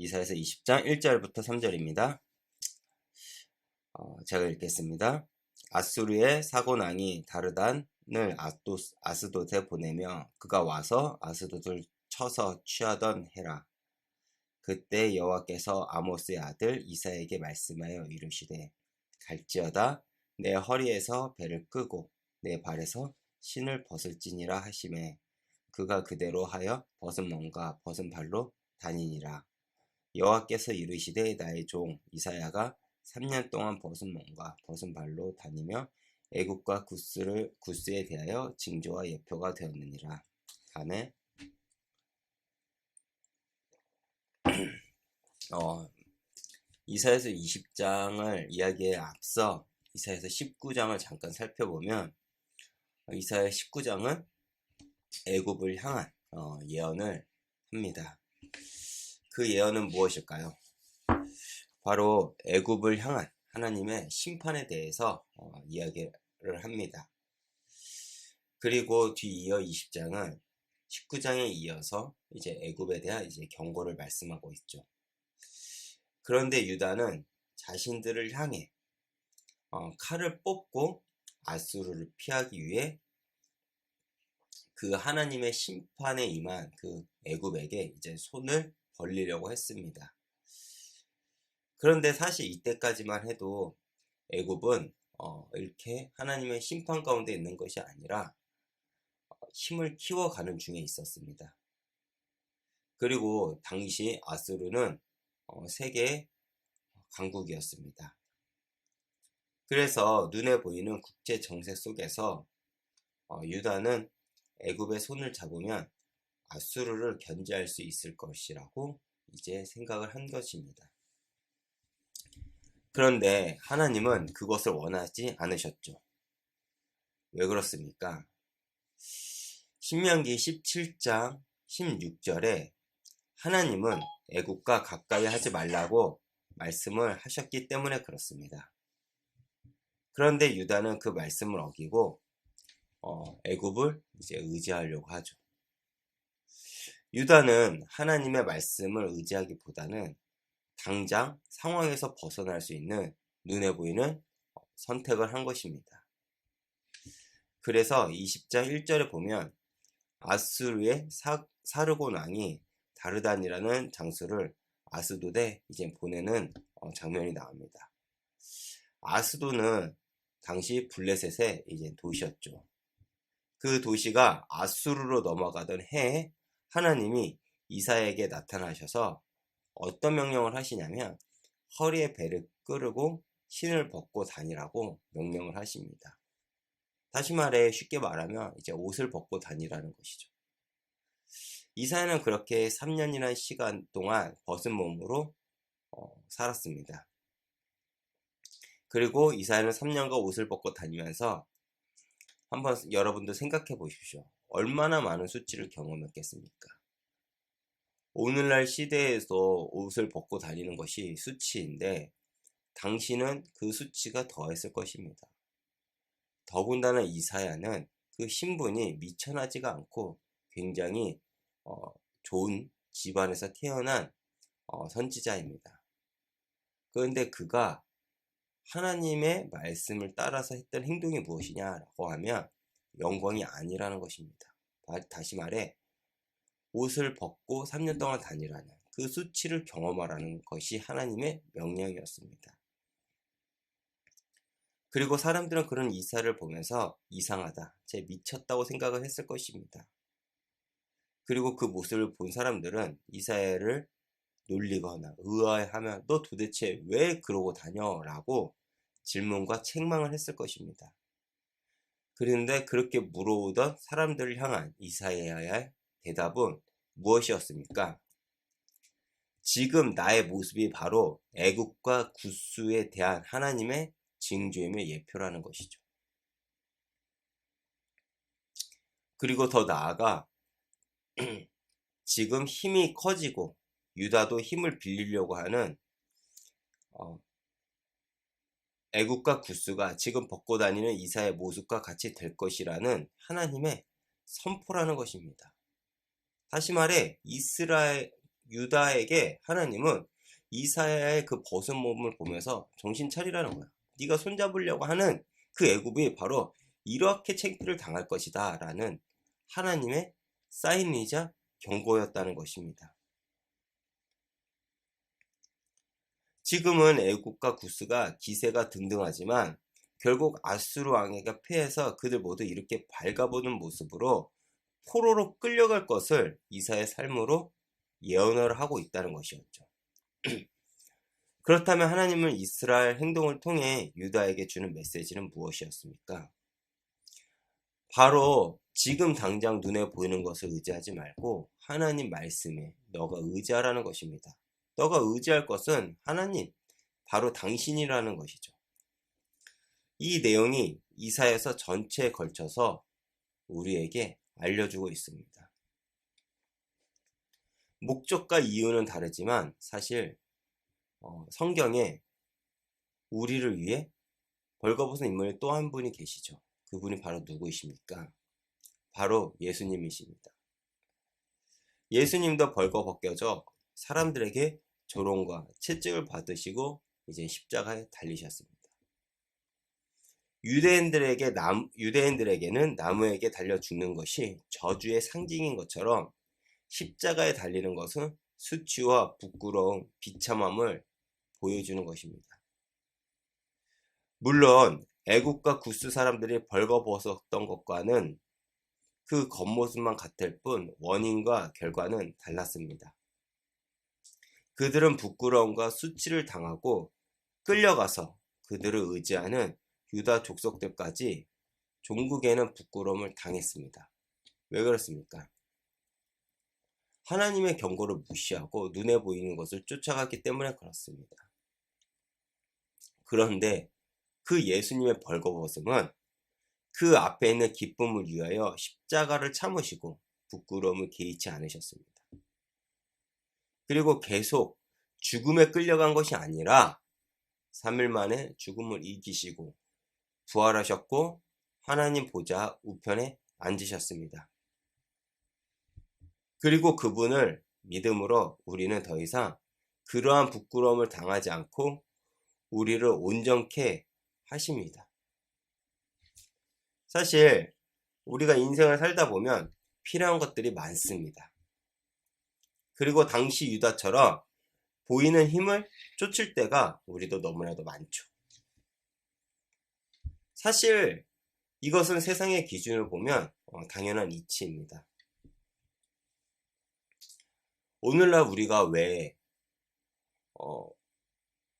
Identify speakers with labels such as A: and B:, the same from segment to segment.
A: 이사야서 20장 1절부터 3절입니다. 제가 읽겠습니다. 아수르의 사고낭이 다르단을 아스돗에 보내며 그가 와서 아스돗을 쳐서 취하던 해라. 그때 여호와께서 아모스의 아들 이사야에게 말씀하여 이르시되 갈지어다 내 허리에서 배를 끄고 내 발에서 신을 벗을지니라 하시매 그가 그대로 하여 벗은 몸과 벗은 발로 다니니라. 여호와께서 이르시되 나의 종 이사야가 3년 동안 벗은 몸과 벗은 발로 다니며 애굽과 구스에 대하여 징조와 예표가 되었느니라. 아멘. 이사야서 20장을 이야기에 앞서 이사야서 19장을 잠깐 살펴보면 이사야 19장은 애굽을 향한 예언을 합니다. 그 예언은 무엇일까요? 바로 애굽을 향한 하나님의 심판에 대해서 이야기를 합니다. 그리고 뒤이어 20장은 19장에 이어서 이제 애굽에 대한 이제 경고를 말씀하고 있죠. 그런데 유다는 자신들을 향해 칼을 뽑고 아수르를 피하기 위해 그 하나님의 심판에 임한 그 애굽에게 이제 손을 벌리려고 했습니다. 그런데 사실 이때까지만 해도 애굽은 이렇게 하나님의 심판 가운데 있는 것이 아니라 힘을 키워가는 중에 있었습니다. 그리고 당시 아수르는 세계 강국이었습니다. 그래서 눈에 보이는 국제 정세 속에서 유다는 애굽의 손을 잡으면 아수르를 견제할 수 있을 것이라고 이제 생각을 한 것입니다. 그런데 하나님은 그것을 원하지 않으셨죠. 왜 그렇습니까? 신명기 17장 16절에 하나님은 애굽과 가까이 하지 말라고 말씀을 하셨기 때문에 그렇습니다. 그런데 유다는 그 말씀을 어기고 애굽을 이제 의지하려고 하죠. 유다는 하나님의 말씀을 의지하기보다는 당장 상황에서 벗어날 수 있는 눈에 보이는 선택을 한 것입니다. 그래서 20장 1절에 보면 아수르의 사르곤 왕이 다르단이라는 장수를 아스돗에 이제 보내는 장면이 나옵니다. 아스돗은 당시 블레셋의 이제 도시였죠. 그 도시가 아수르로 넘어가던 해에 하나님이 이사야에게 나타나셔서 어떤 명령을 하시냐면 허리에 배를 끌고 신을 벗고 다니라고 명령을 하십니다. 다시 말해 쉽게 말하면 이제 옷을 벗고 다니라는 것이죠. 이사야는 그렇게 3년이라는 시간 동안 벗은 몸으로 살았습니다. 그리고 이사야는 3년간 옷을 벗고 다니면서 한번 여러분도 생각해 보십시오. 얼마나 많은 수치를 경험했겠습니까? 오늘날 시대에서 옷을 벗고 다니는 것이 수치인데 당시는 그 수치가 더했을 것입니다. 더군다나 이사야는 그 신분이 미천하지가 않고 굉장히 좋은 집안에서 태어난 선지자입니다. 그런데 그가 하나님의 말씀을 따라서 했던 행동이 무엇이냐라고 하면 영광이 아니라는 것입니다. 다시 말해 옷을 벗고 3년 동안 다니라는 그 수치를 경험하라는 것이 하나님의 명령이었습니다. 그리고 사람들은 그런 이사를 보면서 이상하다, 쟤 미쳤다고 생각을 했을 것입니다. 그리고 그 모습을 본 사람들은 이사야를 놀리거나 의아해하면 너 도대체 왜 그러고 다녀? 라고 질문과 책망을 했을 것입니다. 그런데 그렇게 물어오던 사람들을 향한 이사야의 대답은 무엇이었습니까? 지금 나의 모습이 바로 애굽과 구스에 대한 하나님의 징조임의 예표라는 것이죠. 그리고 더 나아가 지금 힘이 커지고 유다도 힘을 빌리려고 하는 애굽과 구스가 지금 벗고 다니는 이사야의 모습과 같이 될 것이라는 하나님의 선포라는 것입니다. 다시 말해 유다에게 하나님은 이사야의 그 벗은 몸을 보면서 정신 차리라는 거야. 네가 손잡으려고 하는 그 애굽이 바로 이렇게 창피를 당할 것이다 라는 하나님의 사인이자 경고였다는 것입니다. 지금은 애굽과 구스가 기세가 등등하지만 결국 아수르 왕에게 패해서 그들 모두 이렇게 밝아보는 모습으로 포로로 끌려갈 것을 이사의 삶으로 예언을 하고 있다는 것이었죠. 그렇다면 하나님은 이스라엘 행동을 통해 유다에게 주는 메시지는 무엇이었습니까? 바로 지금 당장 눈에 보이는 것을 의지하지 말고 하나님 말씀에 너가 의지하라는 것입니다. 너가 의지할 것은 하나님, 바로 당신이라는 것이죠. 이 내용이 이사야서 전체에 걸쳐서 우리에게 알려주고 있습니다. 목적과 이유는 다르지만 사실 성경에 우리를 위해 벌거벗은 인물이 또 한 분이 계시죠. 그분이 바로 누구이십니까? 바로 예수님이십니다. 예수님도 벌거벗겨져 사람들에게 조롱과 채찍을 받으시고 이제 십자가에 달리셨습니다. 유대인들에게는 나무에게 달려 죽는 것이 저주의 상징인 것처럼 십자가에 달리는 것은 수치와 부끄러움, 비참함을 보여주는 것입니다. 물론 애국과 구스 사람들이 벌거벗었던 것과는 그 겉모습만 같을 뿐 원인과 결과는 달랐습니다. 그들은 부끄러움과 수치를 당하고 끌려가서 그들을 의지하는 유다 족속들까지 종국에는 부끄러움을 당했습니다. 왜 그렇습니까? 하나님의 경고를 무시하고 눈에 보이는 것을 쫓아갔기 때문에 그렇습니다. 그런데 그 예수님의 벌거벗음은 그 앞에 있는 기쁨을 위하여 십자가를 참으시고 부끄러움을 개의치 않으셨습니다. 그리고 계속 죽음에 끌려간 것이 아니라 3일 만에 죽음을 이기시고 부활하셨고 하나님 보좌 우편에 앉으셨습니다. 그리고 그분을 믿음으로 우리는 더 이상 그러한 부끄러움을 당하지 않고 우리를 온전케 하십니다. 사실 우리가 인생을 살다 보면 필요한 것들이 많습니다. 그리고 당시 유다처럼 보이는 힘을 쫓을 때가 우리도 너무나도 많죠. 사실 이것은 세상의 기준을 보면 당연한 이치입니다. 오늘날 우리가 왜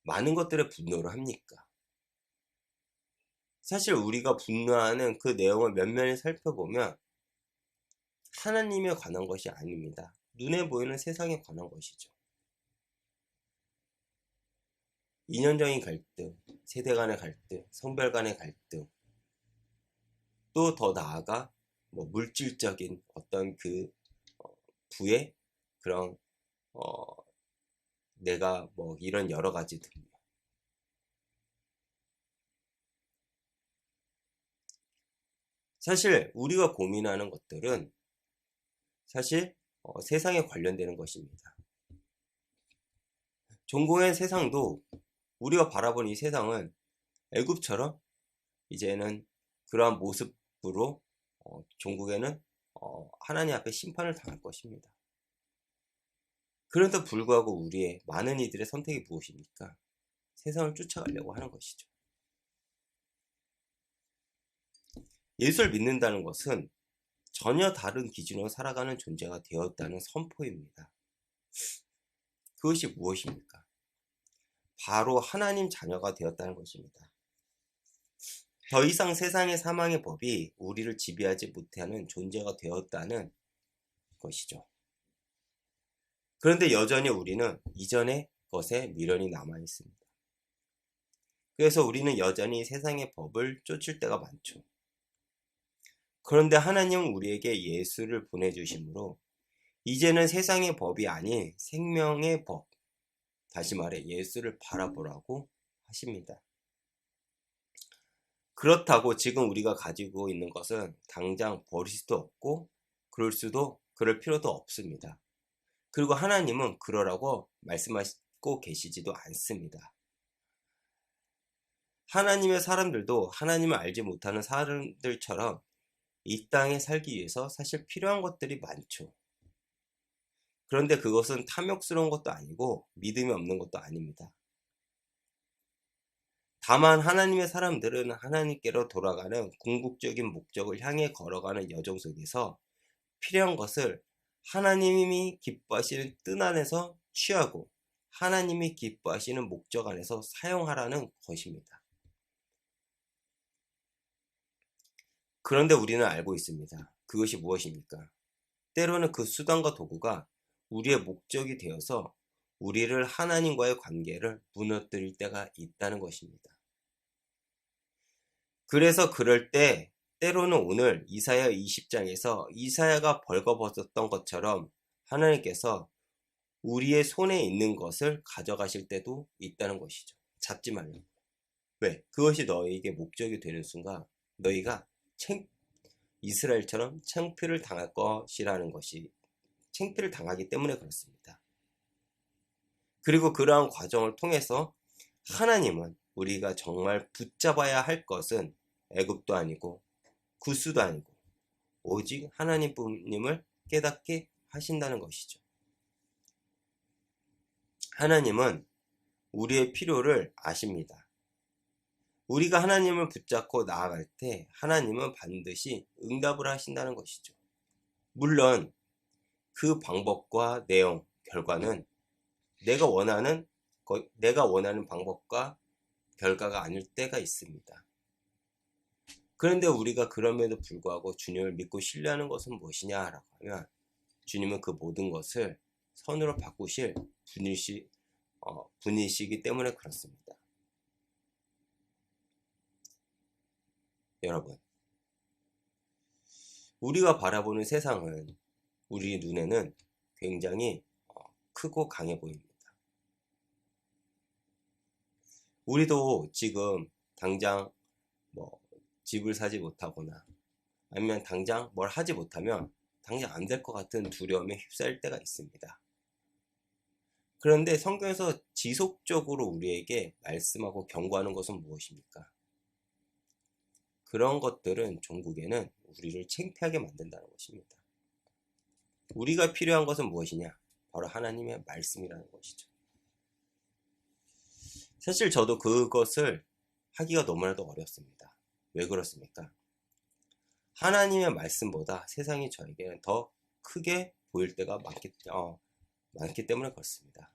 A: 많은 것들에 분노를 합니까? 사실 우리가 분노하는 그 내용을 면면히 살펴보면 하나님에 관한 것이 아닙니다. 눈에 보이는 세상에 관한 것이죠. 인연적인 갈등, 세대 간의 갈등, 성별 간의 갈등, 또 더 나아가 물질적인 어떤 그 부의 그런 내가 이런 여러 가지들. 사실 우리가 고민하는 것들은 사실 세상에 관련되는 것입니다. 종고의 세상도 우리가 바라보는 이 세상은 애굽처럼 이제는 그러한 모습으로 종국에는 하나님 앞에 심판을 당할 것입니다. 그런데도 불구하고 우리의 많은 이들의 선택이 무엇입니까? 세상을 쫓아가려고 하는 것이죠. 예수를 믿는다는 것은 전혀 다른 기준으로 살아가는 존재가 되었다는 선포입니다. 그것이 무엇입니까? 바로 하나님 자녀가 되었다는 것입니다. 더 이상 세상의 사망의 법이 우리를 지배하지 못하는 존재가 되었다는 것이죠. 그런데 여전히 우리는 이전의 것에 미련이 남아 있습니다. 그래서 우리는 여전히 세상의 법을 쫓을 때가 많죠. 그런데 하나님은 우리에게 예수를 보내주심으로 이제는 세상의 법이 아닌 생명의 법, 다시 말해 예수를 바라보라고 하십니다. 그렇다고 지금 우리가 가지고 있는 것은 당장 버릴 수도 없고 그럴 필요도 없습니다. 그리고 하나님은 그러라고 말씀하고 계시지도 않습니다. 하나님의 사람들도 하나님을 알지 못하는 사람들처럼 이 땅에 살기 위해서 사실 필요한 것들이 많죠. 그런데 그것은 탐욕스러운 것도 아니고 믿음이 없는 것도 아닙니다. 다만 하나님의 사람들은 하나님께로 돌아가는 궁극적인 목적을 향해 걸어가는 여정 속에서 필요한 것을 하나님이 기뻐하시는 뜻 안에서 취하고 하나님이 기뻐하시는 목적 안에서 사용하라는 것입니다. 그런데 우리는 알고 있습니다. 그것이 무엇입니까? 때로는 그 수단과 도구가 우리의 목적이 되어서 우리를 하나님과의 관계를 무너뜨릴 때가 있다는 것입니다. 그래서 그럴 때 때로는 오늘 이사야 20장에서 이사야가 벌거벗었던 것처럼 하나님께서 우리의 손에 있는 것을 가져가실 때도 있다는 것이죠. 잡지 말라고. 왜? 그것이 너희에게 목적이 되는 순간 너희가 이스라엘처럼 창피를 당할 것이라는 것이 창피를 당하기 때문에 그렇습니다. 그리고 그러한 과정을 통해서 하나님은 우리가 정말 붙잡아야 할 것은 애굽도 아니고 구스도 아니고 오직 하나님뿐임을 깨닫게 하신다는 것이죠. 하나님은 우리의 필요를 아십니다. 우리가 하나님을 붙잡고 나아갈 때 하나님은 반드시 응답을 하신다는 것이죠. 물론 그 방법과 내용, 결과는 내가 원하는 방법과 결과가 아닐 때가 있습니다. 그런데 우리가 그럼에도 불구하고 주님을 믿고 신뢰하는 것은 무엇이냐라고 하면 주님은 그 모든 것을 선으로 바꾸실 분이시기 때문에 그렇습니다. 여러분, 우리가 바라보는 세상은 우리 눈에는 굉장히 크고 강해 보입니다. 우리도 지금 당장 집을 사지 못하거나 아니면 당장 뭘 하지 못하면 당장 안 될 것 같은 두려움에 휩싸일 때가 있습니다. 그런데 성경에서 지속적으로 우리에게 말씀하고 경고하는 것은 무엇입니까? 그런 것들은 종국에는 우리를 창피하게 만든다는 것입니다. 우리가 필요한 것은 무엇이냐? 바로 하나님의 말씀이라는 것이죠. 사실 저도 그것을 하기가 너무나도 어렵습니다. 왜 그렇습니까? 하나님의 말씀보다 세상이 저에게는 더 크게 보일 때가 많기 때문에 그렇습니다.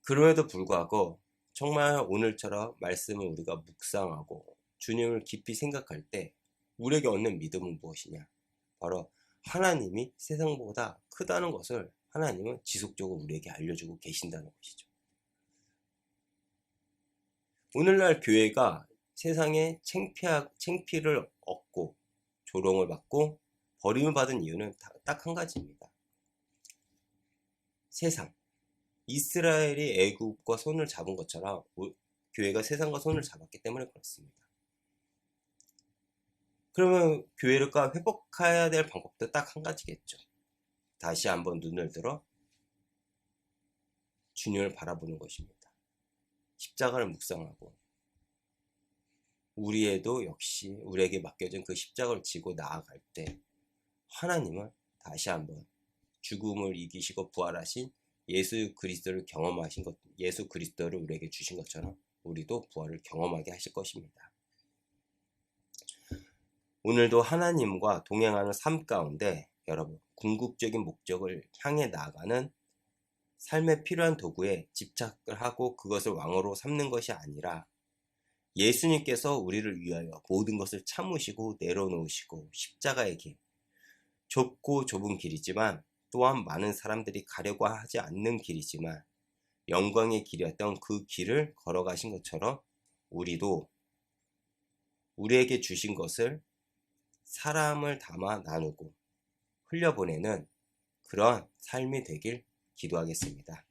A: 그럼에도 불구하고 정말 오늘처럼 말씀을 우리가 묵상하고 주님을 깊이 생각할 때 우리에게 얻는 믿음은 무엇이냐? 바로 하나님이 세상보다 크다는 것을 하나님은 지속적으로 우리에게 알려주고 계신다는 것이죠. 오늘날 교회가 세상에 창피를 얻고 조롱을 받고 버림을 받은 이유는 딱 한 가지입니다. 세상. 이스라엘이 애굽과 손을 잡은 것처럼 교회가 세상과 손을 잡았기 때문에 그렇습니다. 그러면 교회가 회복해야 될 방법도 딱 한 가지겠죠. 다시 한번 눈을 들어 주님을 바라보는 것입니다. 십자가를 묵상하고 우리에도 역시 우리에게 맡겨진 그 십자가를 지고 나아갈 때 하나님은 다시 한번 죽음을 이기시고 부활하신 예수 그리스도를 경험하신 것, 예수 그리스도를 우리에게 주신 것처럼 우리도 부활을 경험하게 하실 것입니다. 오늘도 하나님과 동행하는 삶 가운데 여러분 궁극적인 목적을 향해 나아가는 삶에 필요한 도구에 집착을 하고 그것을 왕으로 삼는 것이 아니라 예수님께서 우리를 위하여 모든 것을 참으시고 내려놓으시고 십자가의 길, 좁고 좁은 길이지만 또한 많은 사람들이 가려고 하지 않는 길이지만 영광의 길이었던 그 길을 걸어가신 것처럼 우리도 우리에게 주신 것을 사람을 담아 나누고 흘려보내는 그런 삶이 되길 기도하겠습니다.